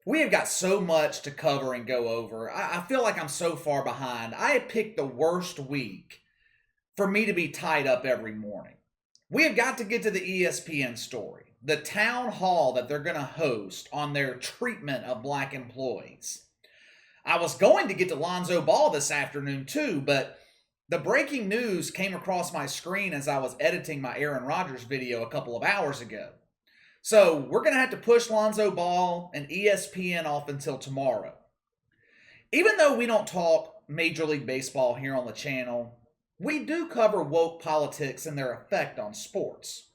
We have got so much to cover and go over. I feel like I'm so far behind. I had picked the worst week for me to be tied up every morning. We have got to get to the ESPN story, the town hall that they're going to host on their treatment of black employees. I was going to get to Lonzo Ball this afternoon too, but the breaking news came across my screen as I was editing my Aaron Rodgers video a couple of hours ago. So we're going to have to push Lonzo Ball and ESPN off until tomorrow. Even though we don't talk Major League Baseball here on the channel, we do cover woke politics and their effect on sports.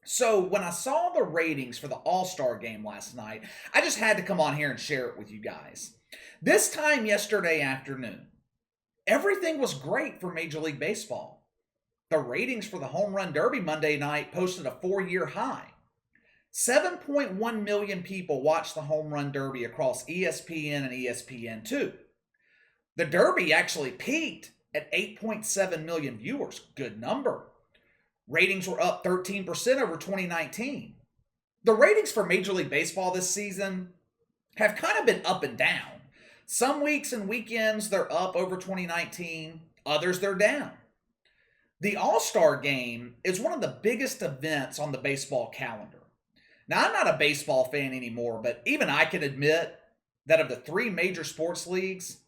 So when I saw the ratings for the All-Star Game last night, I just had to come on here and share it with you guys. This time yesterday afternoon, everything was great for Major League Baseball. The ratings for the Home Run Derby Monday night posted a 4-year high. 7.1 million people watched the Home Run Derby across ESPN and ESPN2. The Derby actually peaked at 8.7 million viewers. Good number. Ratings were up 13% over 2019. The ratings for Major League Baseball this season have kind of been up and down. Some weeks and weekends they're up over 2019, others they're down. The All-Star Game is one of the biggest events on the baseball calendar. Now, I'm not a baseball fan anymore, but even I can admit that of the three major sports leagues,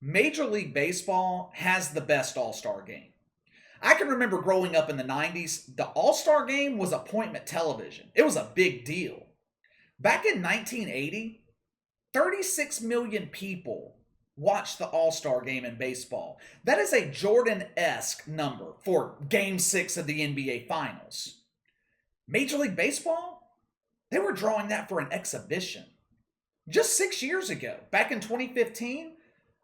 Major League Baseball has the best All-Star Game. I can remember growing up in the 90s, the All-Star Game was appointment television. It was a big deal. Back in 1980, 36 million people watched the All-Star Game in baseball. That is a Jordan-esque number for Game 6 of the NBA Finals. Major League Baseball? They were drawing that for an exhibition. Just 6 years ago, back in 2015,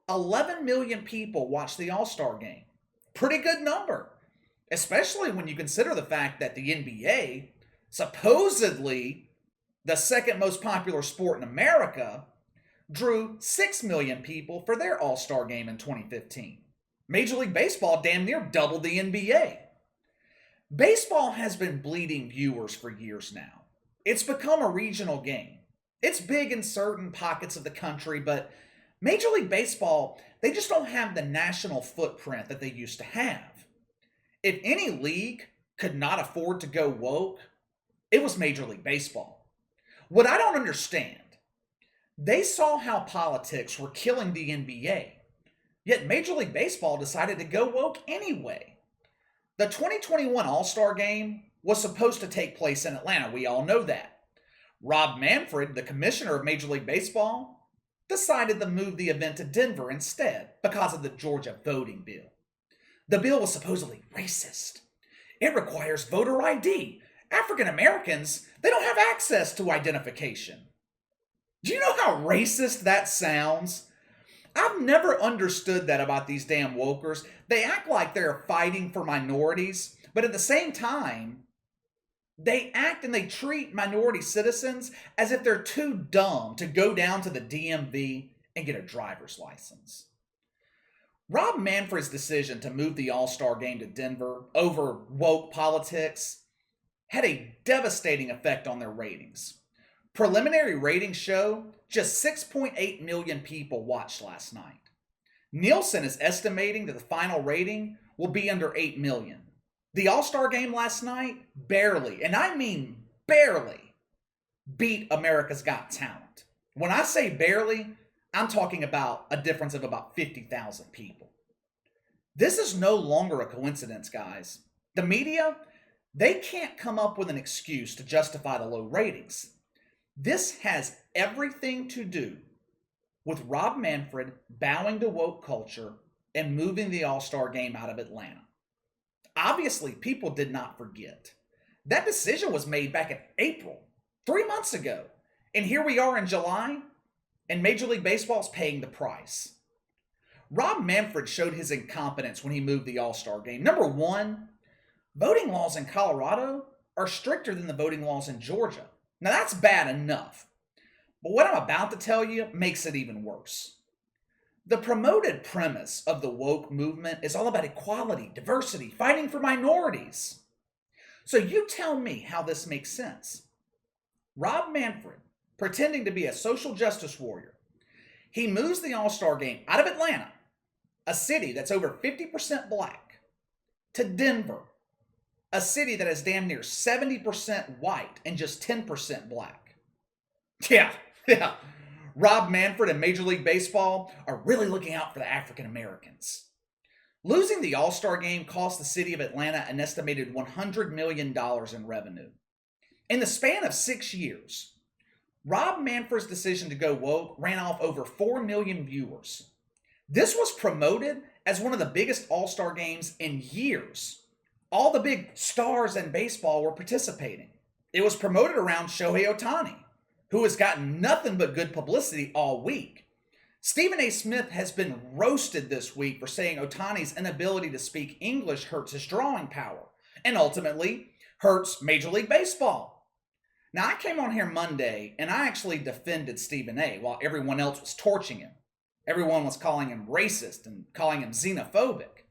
11 million people watched the All-Star Game. Pretty good number, especially when you consider the fact that the NBA, supposedly the second most popular sport in America, drew 6 million people for their All-Star Game in 2015. Major League Baseball damn near doubled the NBA. Baseball has been bleeding viewers for years now. It's become a regional game. It's big in certain pockets of the country, but Major League Baseball, they just don't have the national footprint that they used to have. If any league could not afford to go woke, it was Major League Baseball. What I don't understand, they saw how politics were killing the NBA, yet Major League Baseball decided to go woke anyway. The 2021 All-Star Game was supposed to take place in Atlanta. We all know that. Rob Manfred, the commissioner of Major League Baseball, decided to move the event to Denver instead because of the Georgia voting bill. The bill was supposedly racist. It requires voter ID. African Americans, they don't have access to identification. Do you know how racist that sounds? I've never understood that about these damn wokers. They act like they're fighting for minorities, but at the same time, they act and they treat minority citizens as if they're too dumb to go down to the DMV and get a driver's license. Rob Manfred's decision to move the All-Star Game to Denver over woke politics had a devastating effect on their ratings. Preliminary ratings show just 6.8 million people watched last night. Nielsen is estimating that the final rating will be under 8 million. The All-Star Game last night barely, and I mean barely, beat America's Got Talent. When I say barely, I'm talking about a difference of about 50,000 people. This is no longer a coincidence, guys. The media, they can't come up with an excuse to justify the low ratings. This has everything to do with Rob Manfred bowing to woke culture and moving the All-Star Game out of Atlanta. Obviously, people did not forget. That decision was made back in April, 3 months ago. And here we are in July, and Major League Baseball is paying the price. Rob Manfred showed his incompetence when he moved the All-Star Game. Number one, voting laws in Colorado are stricter than the voting laws in Georgia. Now that's bad enough. But what I'm about to tell you makes it even worse. The promoted premise of the woke movement is all about equality, diversity, fighting for minorities. So you tell me how this makes sense. Rob Manfred pretending to be a social justice warrior. He moves the All-Star Game out of Atlanta, a city that's over 50% black, to Denver, a city that is damn near 70% white and just 10% black. Yeah. Rob Manfred and Major League Baseball are really looking out for the African Americans. Losing the All-Star Game cost the city of Atlanta an estimated $100 million in revenue. In the span of 6 years, Rob Manfred's decision to go woke ran off over 4 million viewers. This was promoted as one of the biggest All-Star games in years. All the big stars in baseball were participating. It was promoted around Shohei Ohtani, who has gotten nothing but good publicity all week. Stephen A. Smith has been roasted this week for saying Ohtani's inability to speak English hurts his drawing power and ultimately hurts Major League Baseball. Now, I came on here Monday and I actually defended Stephen A. while everyone else was torching him. Everyone was calling him racist and calling him xenophobic.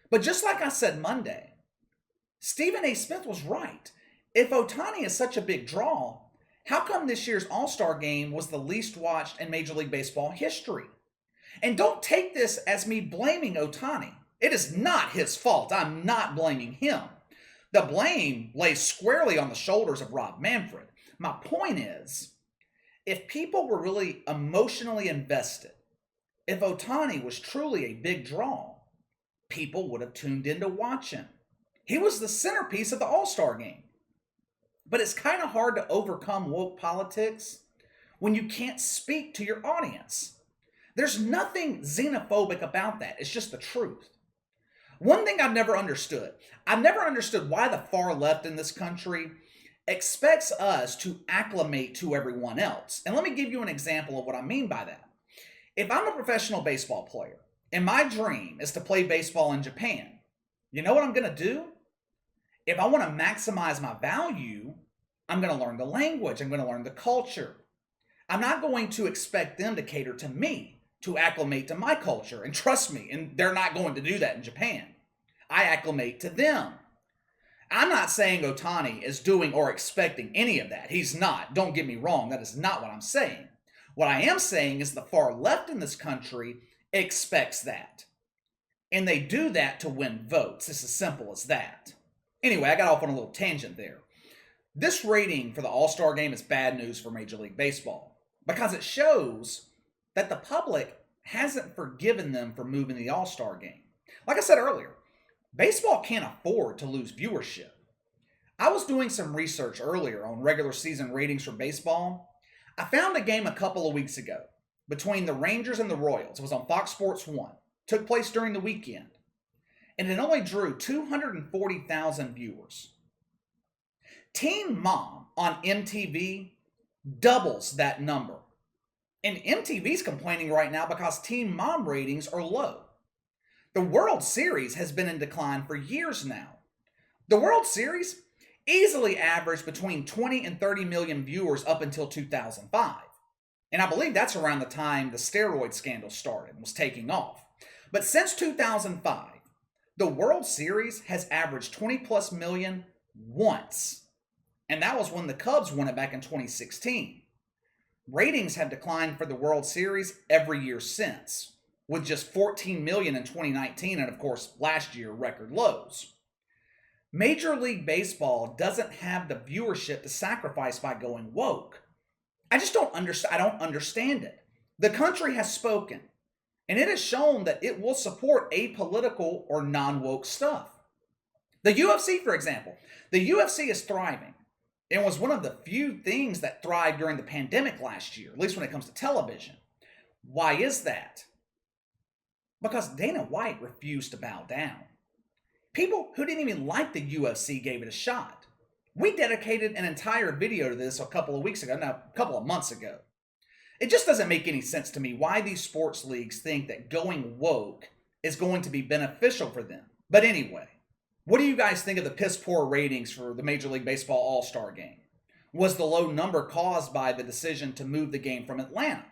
But just like I said Monday, Stephen A. Smith was right. If Ohtani is such a big draw, how come this year's All-Star Game was the least watched in Major League Baseball history? And don't take this as me blaming Ohtani. It is not his fault. I'm not blaming him. The blame lays squarely on the shoulders of Rob Manfred. My point is, if people were really emotionally invested, if Ohtani was truly a big draw, people would have tuned in to watch him. He was the centerpiece of the All-Star Game. But it's kind of hard to overcome woke politics when you can't speak to your audience. There's nothing xenophobic about that. It's just the truth. One thing I've never understood why the far left in this country expects us to acclimate to everyone else. And let me give you an example of what I mean by that. If I'm a professional baseball player and my dream is to play baseball in Japan, you know what I'm going to do? If I want to maximize my value, I'm going to learn the language. I'm going to learn the culture. I'm not going to expect them to cater to me, to acclimate to my culture. And trust me, and they're not going to do that in Japan. I acclimate to them. I'm not saying Ohtani is doing or expecting any of that. He's not. Don't get me wrong. That is not what I'm saying. What I am saying is the far left in this country expects that. And they do that to win votes. It's as simple as that. Anyway, I got off on a little tangent there. This rating for the All-Star Game is bad news for Major League Baseball because it shows that the public hasn't forgiven them for moving the All-Star Game. Like I said earlier, baseball can't afford to lose viewership. I was doing some research earlier on regular season ratings for baseball. I found a game a couple of weeks ago between the Rangers and the Royals. It was on Fox Sports 1. Took place during the weekend. And it only drew 240,000 viewers. Teen Mom on MTV doubles that number. And MTV's complaining right now because Teen Mom ratings are low. The World Series has been in decline for years now. The World Series easily averaged between 20 and 30 million viewers up until 2005. And I believe that's around the time the steroid scandal started and was taking off. But since 2005, the World Series has averaged 20 plus million once. And that was when the Cubs won it back in 2016. Ratings have declined for the World Series every year since, with just 14 million in 2019 and of course last year record lows. Major League Baseball doesn't have the viewership to sacrifice by going woke. I don't understand it. The country has spoken. And it has shown that it will support apolitical or non-woke stuff. The UFC, for example. The UFC is thriving. It was one of the few things that thrived during the pandemic last year, at least when it comes to television. Why is that? Because Dana White refused to bow down. People who didn't even like the UFC gave it a shot. We dedicated an entire video to this a couple of months ago. It just doesn't make any sense to me why these sports leagues think that going woke is going to be beneficial for them. But anyway, what do you guys think of the piss poor ratings for the Major League Baseball All-Star Game? Was the low number caused by the decision to move the game from Atlanta?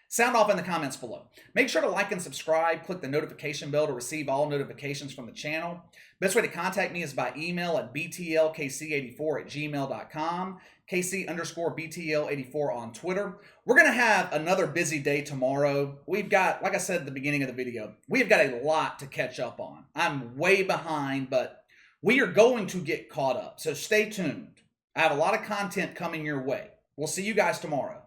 Sound off in the comments below. Make sure to like and subscribe. Click the notification bell to receive all notifications from the channel. Best way to contact me is by email at btlkc84@gmail.com. KC_BTL84 on Twitter. We're going to have another busy day tomorrow. We've got, like I said at the beginning of the video, we've got a lot to catch up on. I'm way behind, but we are going to get caught up. So stay tuned. I have a lot of content coming your way. We'll see you guys tomorrow.